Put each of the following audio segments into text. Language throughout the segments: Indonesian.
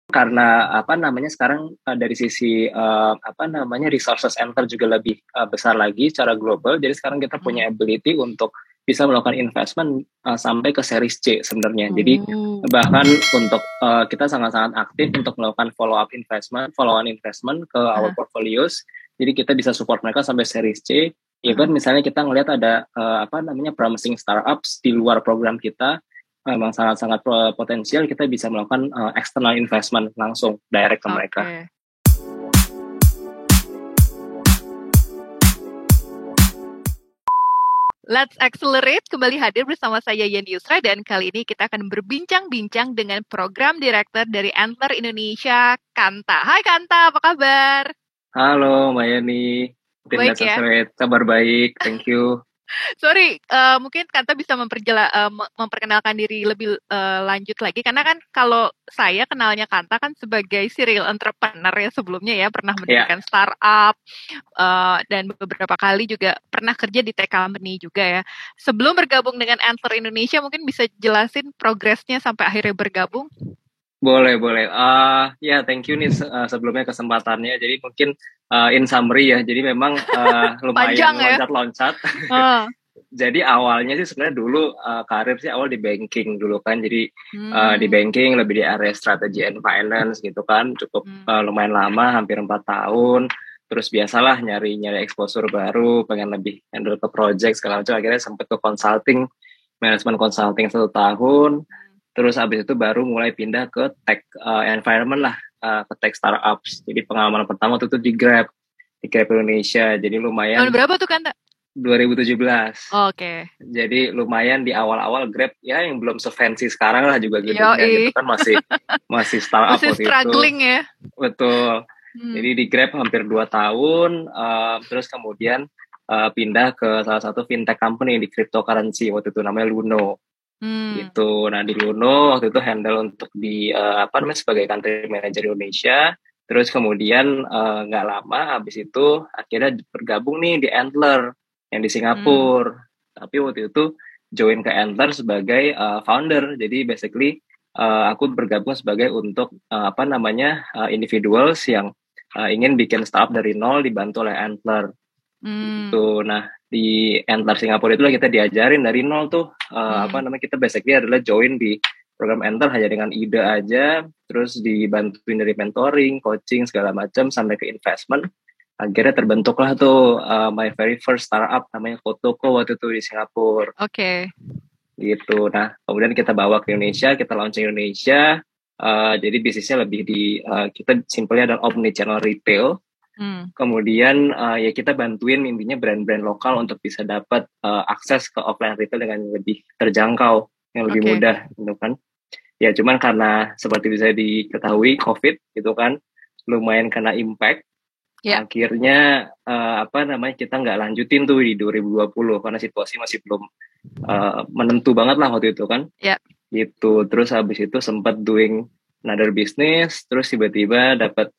karena apa namanya sekarang dari sisi apa namanya resources enter juga lebih besar lagi secara global. Jadi sekarang kita punya ability untuk bisa melakukan investment sampai ke series C sebenarnya. Jadi bahkan untuk kita sangat-sangat aktif untuk melakukan follow-on investment ke our portfolios. Jadi kita bisa support mereka sampai series C. Even misalnya kita ngelihat ada apa namanya promising startups di luar program kita, memang sangat-sangat potensial, kita bisa melakukan external investment langsung direct ke mereka. Let's Accelerate kembali hadir bersama saya Yeni Yusra, dan kali ini kita akan berbincang-bincang dengan Program Director dari Antler Indonesia, Kanta. Hai Kanta, apa kabar? Halo Mbak Yeni, baik ya? Kabar baik, thank you. Sorry, mungkin Kanta bisa memperkenalkan diri lebih lanjut lagi, karena kan kalau saya kenalnya Kanta kan sebagai serial entrepreneur ya sebelumnya ya, pernah mendirikan startup, dan beberapa kali juga pernah kerja di tech company juga ya. Sebelum bergabung dengan Antler Indonesia, mungkin bisa jelasin progresnya sampai akhirnya bergabung? Boleh. Ya, thank you nih sebelumnya kesempatannya. Jadi mungkin in summary ya, jadi memang lumayan loncat-loncat. Jadi awalnya sih sebenarnya dulu karir sih awal di banking dulu kan. Jadi di banking lebih di area strategy and finance gitu kan. Cukup lumayan lama, hampir 4 tahun. Terus biasalah nyari exposure baru, pengen lebih handle ke project segala macam. Akhirnya sempat ke consulting, management consulting 1 tahun. Terus abis itu baru mulai pindah ke tech environment lah, ke tech startups. Jadi pengalaman pertama itu di Grab Indonesia. Jadi lumayan. Tahun berapa tuh Kanta? 2017. Oke. Jadi lumayan di awal-awal Grab ya, yang belum se-fancy sekarang lah juga gedungnya gitu kan, masih startup waktu itu. Masih struggling ya. Betul. Jadi di Grab hampir 2 tahun, terus kemudian pindah ke salah satu fintech company di cryptocurrency waktu itu, namanya Luno. Gitu. Nah di Luno waktu itu handle untuk di sebagai country manager Indonesia. Terus kemudian nggak lama habis itu akhirnya bergabung nih di Antler yang di Singapura. Tapi waktu itu join ke Antler sebagai founder. Jadi basically aku bergabung sebagai untuk individuals yang ingin bikin startup dari nol, dibantu oleh Antler. Gitu. Nah di Antler Singapura itulah kita diajarin dari nol tuh kita basically adalah join di program Antler hanya dengan ide aja, terus dibantuin dari mentoring, coaching segala macam sampai ke investment. Akhirnya terbentuklah tuh my very first startup namanya Kotoko waktu itu di Singapura. Oke. Gitu. Nah kemudian kita bawa ke Indonesia, kita launching Indonesia. Jadi bisnisnya lebih di kita simpelnya adalah omnichannel retail. Kemudian ya kita bantuin intinya brand-brand lokal untuk bisa dapat akses ke offline retail dengan lebih terjangkau, yang lebih mudah gitu kan. Ya cuman karena seperti bisa diketahui COVID gitu kan lumayan kena impact. Akhirnya kita nggak lanjutin tuh di 2020 karena situasi masih belum menentu banget lah waktu itu kan. Gitu. Terus habis itu sempat doing another business, terus tiba-tiba dapat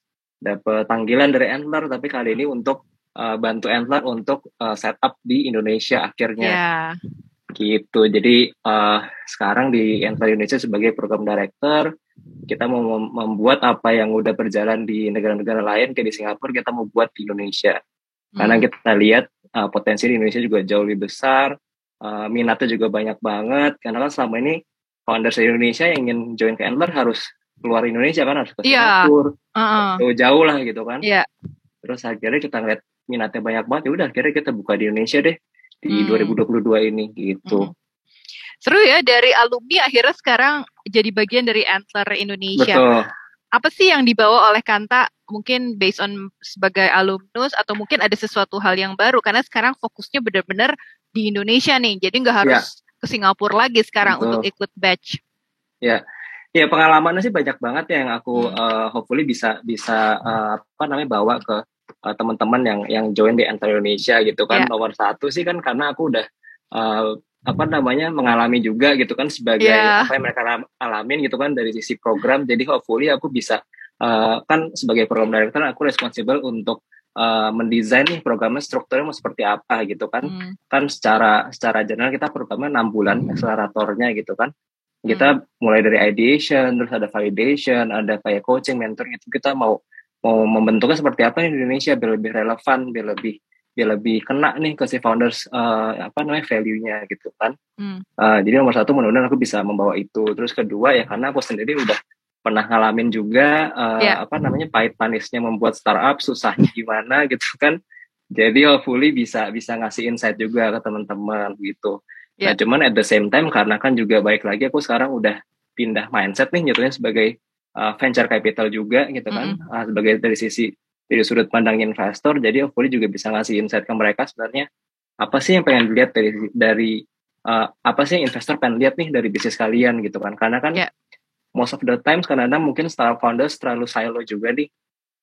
panggilan dari Antler, tapi kali ini untuk bantu Antler untuk setup di Indonesia akhirnya. Gitu. Jadi sekarang di Antler Indonesia sebagai program director, kita mau membuat apa yang udah berjalan di negara-negara lain kayak di Singapura, kita mau buat di Indonesia. Karena kita lihat potensi di Indonesia juga jauh lebih besar, minatnya juga banyak banget. Karena kan selama ini founders Indonesia yang ingin join ke Antler harus keluar Indonesia kan, harus ke Singapura, jauh lah gitu kan. Terus akhirnya kita ngeliat minatnya banyak banget, ya udah akhirnya kita buka di Indonesia deh di 2022 ini gitu. Seru ya, dari alumni akhirnya sekarang jadi bagian dari Antler Indonesia. Betul. Apa sih yang dibawa oleh Kanta, mungkin based on sebagai alumnus, atau mungkin ada sesuatu hal yang baru, karena sekarang fokusnya benar-benar di Indonesia nih, jadi nggak harus ke Singapura lagi sekarang untuk ikut batch. Ya pengalamannya sih banyak banget ya yang aku hopefully bisa bawa ke teman-teman yang join di Antler Indonesia gitu kan. Nomor satu sih kan karena aku udah mengalami juga gitu kan sebagai apa yang mereka alamin gitu kan dari sisi program. Jadi hopefully aku bisa kan sebagai program director aku responsible untuk mendesain nih programnya, strukturnya mau seperti apa gitu kan. Kan secara general kita programnya 6 bulan akseleratornya gitu kan. Kita mulai dari ideation, terus ada validation, ada kayak coaching, mentoring, itu kita mau membentuknya seperti apa nih di Indonesia biar lebih relevan, biar lebih kena nih ke si founders value-nya gitu kan. Jadi nomor satu mudah-mudahan aku bisa membawa itu. Terus kedua ya karena aku sendiri udah pernah ngalamin juga pahit manisnya membuat startup, susahnya gimana gitu kan. Jadi hopefully bisa ngasih insight juga ke teman-teman gitu. Nah cuman at the same time karena kan juga baik lagi aku sekarang udah pindah mindset nih nyatunya sebagai venture capital juga gitu kan, sebagai dari sudut pandang investor. Jadi hopefully juga bisa ngasih insight ke mereka sebenarnya apa sih yang pengen dilihat dari apa sih yang investor pengen lihat nih dari bisnis kalian gitu kan. Karena kan most of the times kadang-kadang mungkin startup founders terlalu silo juga nih.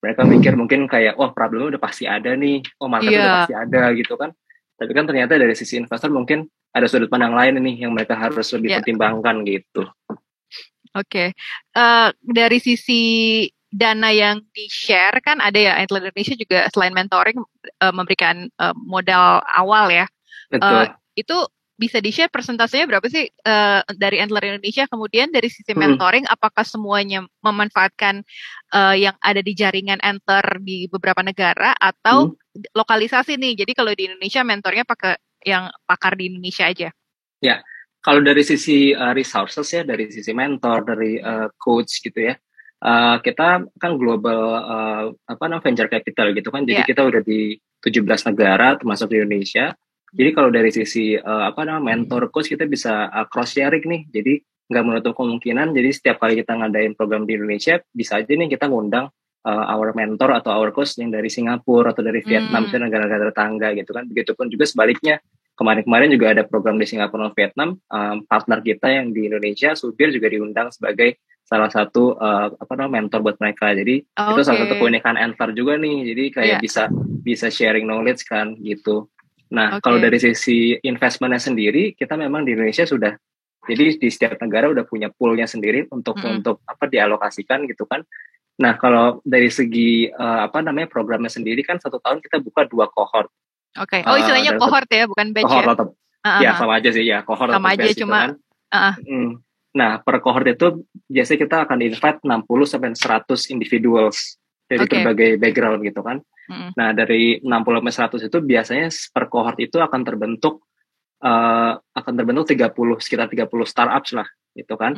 Mereka mikir mungkin kayak problemnya udah pasti ada nih, market udah pasti ada gitu kan. Tapi kan ternyata dari sisi investor mungkin ada sudut pandang lain nih yang mereka harus lebih pertimbangkan gitu. Oke. Dari sisi dana yang di-share kan ada ya, Antler Indonesia juga selain mentoring memberikan modal awal ya. Betul. Itu bisa di-share persentasenya berapa sih dari Antler Indonesia? Kemudian dari sisi mentoring, apakah semuanya memanfaatkan yang ada di jaringan Antler di beberapa negara atau lokalisasi nih? Jadi kalau di Indonesia mentornya pakai yang pakar di Indonesia aja? Ya, kalau dari sisi resources ya, dari sisi mentor, dari coach gitu ya, kita kan global venture capital gitu kan. Jadi kita udah di 17 negara termasuk di Indonesia. Jadi kalau dari sisi mentor coach kita bisa cross sharing nih. Jadi nggak menutup kemungkinan. Jadi setiap kali kita ngadain program di Indonesia bisa aja nih kita ngundang our mentor atau our coach yang dari Singapura atau dari Vietnam, negara-negara tetangga gitu kan. Begitupun juga sebaliknya. Kemarin juga ada program di Singapura dan Vietnam, partner kita yang di Indonesia, Subir juga diundang sebagai salah satu mentor buat mereka. Jadi itu salah satu keunikan Antler juga nih. Jadi kayak bisa sharing knowledge kan gitu. Nah kalau dari sisi investmentnya sendiri, kita memang di Indonesia sudah. Jadi di setiap negara udah punya poolnya sendiri untuk dialokasikan gitu kan. Nah kalau dari segi programnya sendiri kan 1 tahun kita buka 2 cohort. Oke. Istilahnya cohort ya, bukan batch cohort ya? Atau, ya sama aja sih ya, cohort sama aja gitu cuma. Kan. Nah per cohort itu biasanya kita akan invite 60-100 individuals dari berbagai background gitu kan. Nah dari 60-100 itu biasanya per cohort itu akan terbentuk sekitar 30 startups lah gitu kan.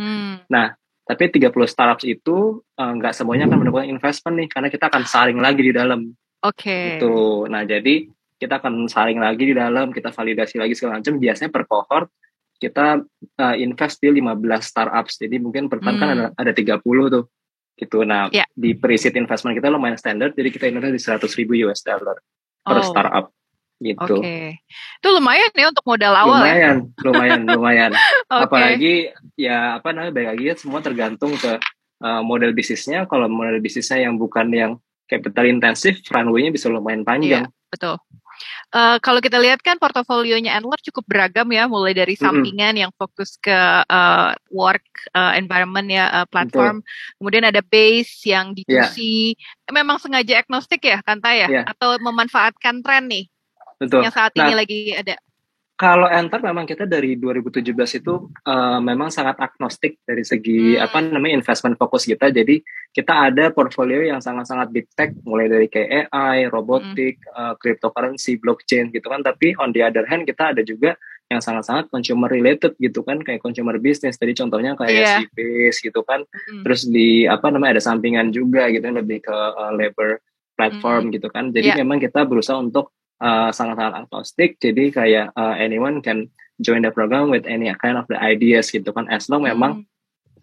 Nah tapi 30 startups itu nggak semuanya akan mendapatkan investment nih, karena kita akan saring lagi di dalam. Gitu. Nah jadi kita akan saling lagi di dalam, kita validasi lagi segala macam. Biasanya per cohort kita invest di 15 startups. Jadi mungkin per tahun kan ada 30 tuh. Gitu. Nah, di pre-seed investment kita lumayan standar, jadi kita invest di $100,000 per startup. Gitu. Itu lumayan ya untuk modal awal lumayan. Apalagi ya balik lagi semua tergantung ke model bisnisnya. Kalau model bisnisnya yang bukan yang capital intensif, runway-nya bisa lumayan panjang. Iya, betul. Kalau kita lihat kan portofolionya Antler cukup beragam ya, mulai dari sampingan yang fokus ke work environment ya, platform. Kemudian ada base yang D2C. Memang sengaja agnostik ya, Kanta ya? Atau memanfaatkan tren nih? Betul. Yang saat ini lagi ada. Kalau Antler memang kita dari 2017 itu memang sangat agnostik dari segi investment fokus kita. Jadi kita ada portfolio yang sangat-sangat big tech, mulai dari kayak AI, robotik, cryptocurrency, blockchain gitu kan. Tapi on the other hand kita ada juga yang sangat-sangat consumer related gitu kan, kayak consumer business. Tadi contohnya kayak Cbase gitu kan. Terus di ada sampingan juga gitu, lebih ke labor platform gitu kan. Jadi memang kita berusaha untuk sangat-sangat agnostik, jadi kayak anyone can join the program with any kind of the ideas gitu kan, as long memang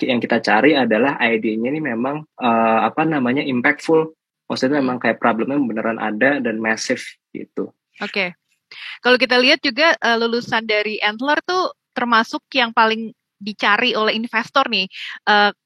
yang kita cari adalah ide-nya ini memang impactful, maksudnya memang kayak problemnya beneran ada dan massive gitu. Kalau kita lihat juga lulusan dari Antler tuh termasuk yang paling dicari oleh investor nih.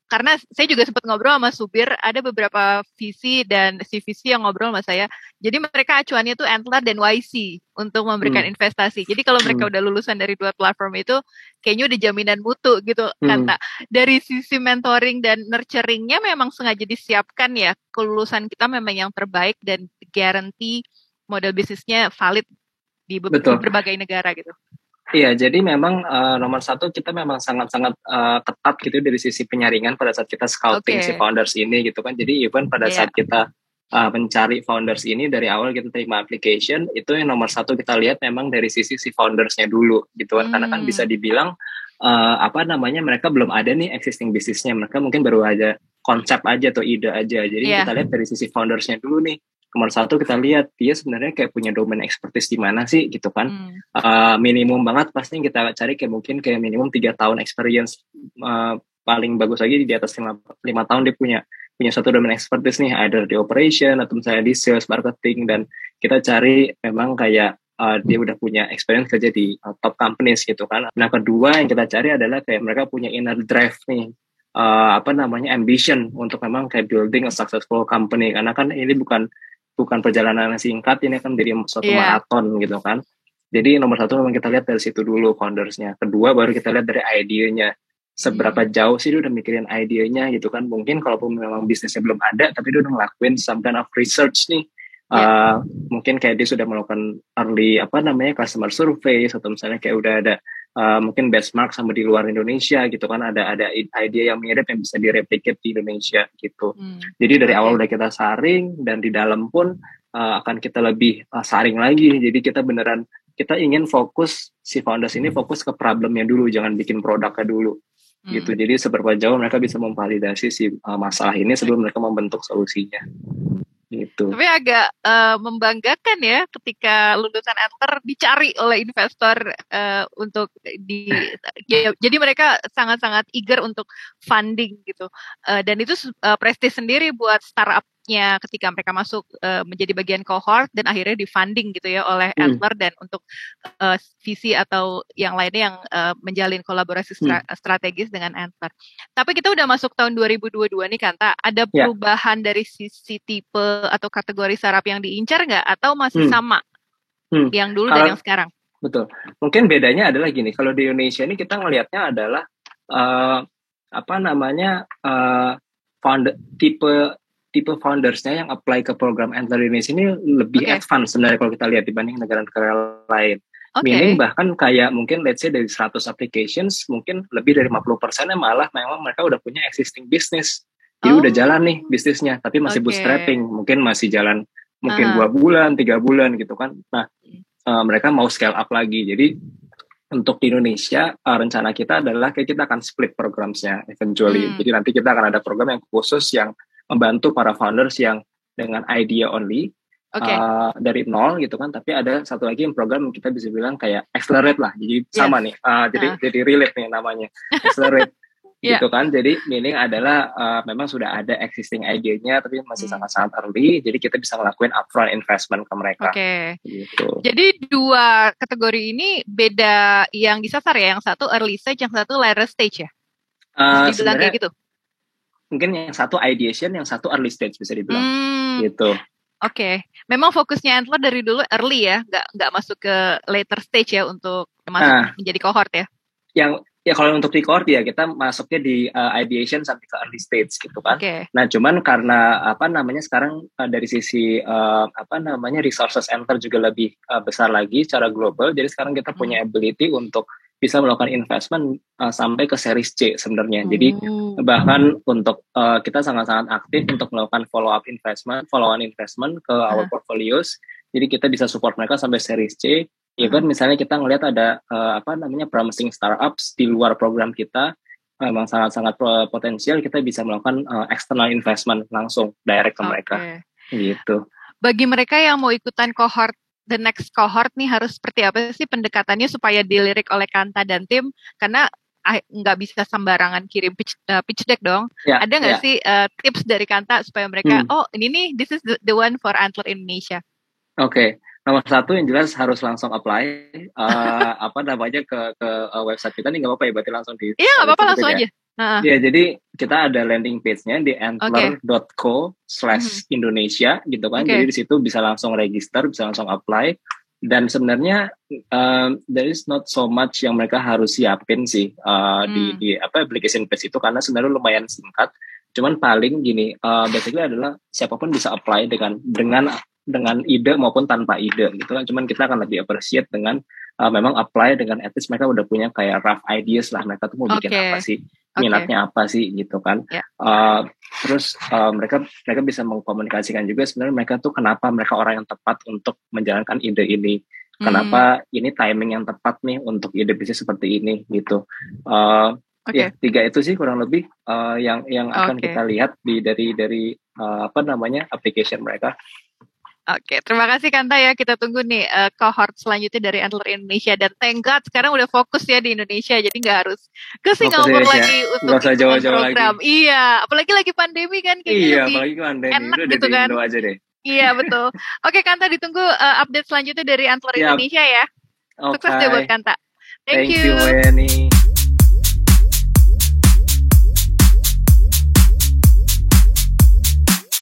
Karena saya juga sempat ngobrol sama Subir, ada beberapa VC dan CVC yang ngobrol sama saya. Jadi mereka acuannya tuh Antler dan YC untuk memberikan investasi. Jadi kalau mereka udah lulusan dari 2 platform itu, kayaknya udah jaminan mutu gitu kan. Dari sisi mentoring dan nurturingnya memang sengaja disiapkan ya. Kelulusan kita memang yang terbaik dan guarantee model bisnisnya valid di berbagai negara gitu. Iya, jadi memang nomor satu kita memang sangat-sangat ketat gitu dari sisi penyaringan pada saat kita scouting si founders ini gitu kan. Jadi even pada saat kita mencari founders ini dari awal kita terima application, itu yang nomor satu kita lihat memang dari sisi si foundersnya dulu gitu kan. Karena kan bisa dibilang mereka belum ada nih existing bisnisnya, mereka mungkin baru aja konsep aja atau ide aja. Jadi kita lihat dari sisi foundersnya dulu nih. Nomor satu kita lihat dia sebenarnya kayak punya domain expertise di mana sih gitu kan. Minimum banget pasti kita cari kayak mungkin kayak minimum 3 tahun experience, paling bagus lagi di atas 5 tahun dia punya satu domain expertise nih, either di operation atau misalnya di sales, marketing, dan kita cari memang kayak dia udah punya experience kerja di top companies gitu kan. Nah kedua yang kita cari adalah kayak mereka punya inner drive nih, ambition untuk memang kayak building a successful company, karena kan ini bukan perjalanan yang singkat, ini kan jadi suatu maraton gitu kan. Jadi nomor satu memang kita lihat dari situ dulu foundersnya. Kedua baru kita lihat dari idenya, seberapa jauh sih dia udah mikirin idenya gitu kan. Mungkin kalaupun memang bisnisnya belum ada tapi dia udah ngelakuin some kind of research nih. Mungkin kayak dia sudah melakukan early customer survey, atau misalnya kayak udah ada mungkin benchmark sama di luar Indonesia gitu kan, ada ide yang mirip yang bisa direplicate di Indonesia gitu. Jadi dari awal udah kita saring, dan di dalam pun akan kita lebih saring lagi. Jadi kita ingin fokus, si founders ini fokus ke problemnya dulu, jangan bikin produknya dulu gitu. Jadi seberapa jauh mereka bisa memvalidasi si masalah ini sebelum mereka membentuk solusinya. Gitu. Tapi agak membanggakan ya ketika lulusan Enter dicari oleh investor untuk jadi mereka sangat-sangat eager untuk funding gitu, dan itu prestis sendiri buat startupnya ketika mereka masuk menjadi bagian cohort dan akhirnya di funding gitu ya oleh Enter, dan untuk visi atau yang lainnya yang menjalin kolaborasi strategis dengan Enter. Tapi kita udah masuk tahun 2022 nih Kanta, ada perubahan dari sisi tipe atau kategori startup yang diincar nggak, atau masih sama yang dulu dan yang sekarang? Betul. Mungkin bedanya adalah gini, kalau di Indonesia ini kita ngelihatnya adalah tipe foundersnya yang apply ke program Enter Indonesia ini lebih advance sebenarnya kalau kita lihat dibanding negara-negara lain. Meaning bahkan kayak mungkin let's say dari 100 applications, mungkin lebih dari 50%-nya malah memang mereka udah punya existing business. Jadi udah jalan nih bisnisnya, tapi masih bootstrapping, mungkin masih jalan mungkin 2 bulan, 3 bulan gitu kan. Nah, mereka mau scale up lagi. Jadi untuk di Indonesia, rencana kita adalah kayak kita akan split programnya eventually. Jadi nanti kita akan ada program yang khusus yang membantu para founders yang dengan idea only, dari nol gitu kan. Tapi ada satu lagi yang program kita bisa bilang kayak accelerate lah. Jadi sama nih, jadi relate nih namanya, accelerate. Gitu kan, jadi meaning adalah memang sudah ada existing idenya tapi masih sangat-sangat early, jadi kita bisa ngelakuin upfront investment ke mereka. Gitu. Jadi 2 kategori ini beda yang disasar ya, yang satu early stage, yang satu later stage ya? Dibilang kayak gitu? Mungkin yang satu ideation, yang satu early stage bisa dibilang gitu. Memang fokusnya Antler dari dulu early ya, nggak masuk ke later stage ya untuk masuk menjadi cohort ya? Ya kalau untuk di cohort ya kita masuknya di ideation sampai ke early stage gitu kan. Nah cuman karena sekarang dari sisi resources Enter juga lebih besar lagi secara global, jadi sekarang kita punya ability untuk bisa melakukan investment sampai ke series C sebenarnya. Jadi bahkan untuk kita sangat-sangat aktif untuk melakukan follow-on investment ke our portfolios. Jadi kita bisa support mereka sampai series C. Even misalnya kita ngelihat ada promising startups di luar program kita, memang sangat-sangat potensial, kita bisa melakukan external investment langsung direct ke mereka. Gitu. Bagi mereka yang mau ikutan cohort, the next cohort nih harus seperti apa sih pendekatannya supaya dilirik oleh Kanta dan tim? Karena nggak bisa sembarangan kirim pitch deck dong. Ada nggak sih tips dari Kanta supaya mereka ini nih, this is the one for Antler Indonesia? Nomor satu yang jelas harus langsung apply ke website kita nih, nggak apa-apa ya, berarti langsung di nggak apa-apa, langsung aja. Ya, jadi kita ada landing page-nya di antler.co/Indonesia gitu kan. Jadi di situ bisa langsung register, bisa langsung apply. Dan sebenarnya there is not so much yang mereka harus siapin sih di application page itu, karena sebenarnya lumayan singkat. Cuman paling gini, basically adalah siapapun bisa apply dengan ide maupun tanpa ide gitu kan. Cuman kita akan lebih appreciate dengan memang apply dengan at least mereka udah punya kayak rough ideas lah, mereka tuh mau bikin apa sih, minatnya apa sih gitu kan. Terus mereka bisa mengkomunikasikan juga sebenarnya mereka tuh kenapa mereka orang yang tepat untuk menjalankan ide ini, kenapa ini timing yang tepat nih untuk ide bisnis seperti ini gitu. Ya 3 itu sih kurang lebih yang akan kita lihat dari application mereka. Oke, terima kasih Kanta ya. Kita tunggu nih cohort selanjutnya dari Antler Indonesia. Dan thank God sekarang udah fokus ya di Indonesia. Jadi nggak harus ke Singapura lagi untuk program. Lagi. Iya, apalagi lagi pandemi kan. Iya, apalagi pandemi. Enak udah gitu kan. Aja deh. Iya, betul. Oke Kanta, ditunggu update selanjutnya dari Antler Indonesia ya. Sukses deh buat Kanta. Thank you. Thank you, Mayani.